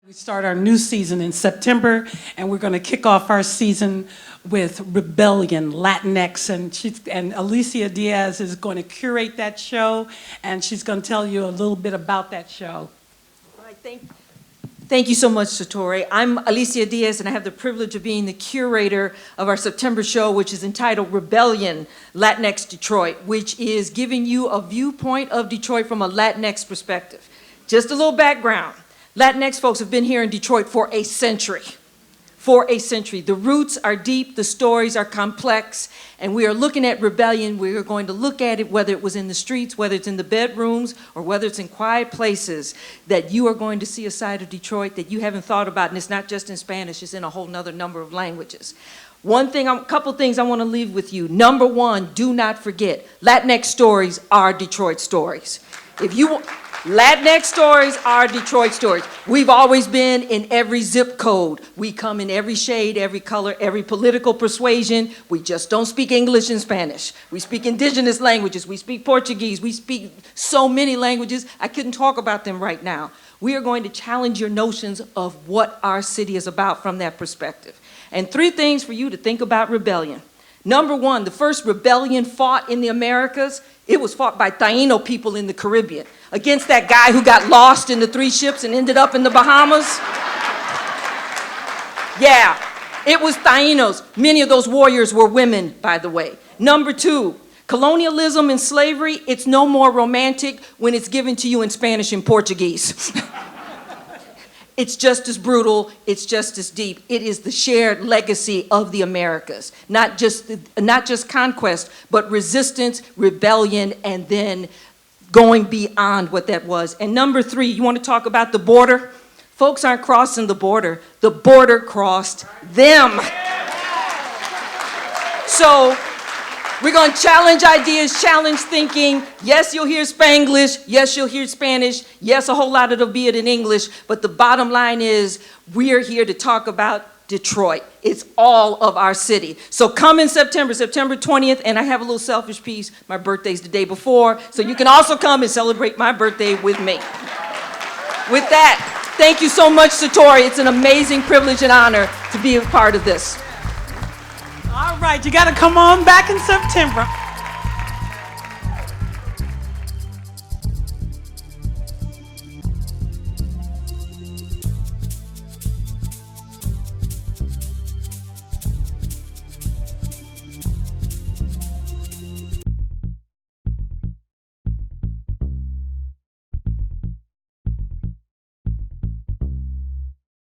We start our new season in September, and we're going to kick off our season with Rebellion, LatinX, and Alicia Diaz is going to curate that show, and she's going to tell you a little bit about that show. All right, thank you so much, Satori. I'm Alicia Diaz, and I have the privilege of being the curator of our September show, which is entitled Rebellion, LatinX Detroit, which is giving you a viewpoint of Detroit from a Latinx perspective. Just a little background. Latinx folks have been here in Detroit for a century. For a century. The roots are deep, the stories are complex, and we are looking at rebellion. We are going to look at it, whether it was in the streets, whether it's in the bedrooms, or whether it's in quiet places, that you are going to see a side of Detroit that you haven't thought about, and it's not just in Spanish, it's in a whole nother number of languages. A couple things I want to leave with you. Number one, do not forget, Latinx stories are Detroit stories. Latinx stories are Detroit stories. We've always been in every zip code. We come in every shade, every color, every political persuasion. We just don't speak English and Spanish. We speak indigenous languages. We speak Portuguese. We speak so many languages. I couldn't talk about them right now. We are going to challenge your notions of what our city is about from that perspective. And 3 things for you to think about rebellion. Number one, the first rebellion fought in the Americas, it was fought by Taino people in the Caribbean against that guy who got lost in the 3 ships and ended up in the Bahamas. Yeah, it was Tainos. Many of those warriors were women, by the way. Number 2, colonialism and slavery, it's no more romantic when it's given to you in Spanish and Portuguese. It's just as brutal, it's just as deep. It is the shared legacy of the Americas. Not just conquest, but resistance, rebellion, and then going beyond what that was. And number 3, you want to talk about the border? Folks aren't crossing the border crossed them. So we're going to challenge ideas, challenge thinking. Yes, you'll hear Spanglish. Yes, you'll hear Spanish. Yes, a whole lot of it'll be it in English. But the bottom line is we're here to talk about Detroit. It's all of our city. So come in September 20th, and I have a little selfish piece. My birthday's the day before, so you can also come and celebrate my birthday with me. With that, thank you so much, Satori. It's an amazing privilege and honor to be a part of this. All right, you got to come on back in September.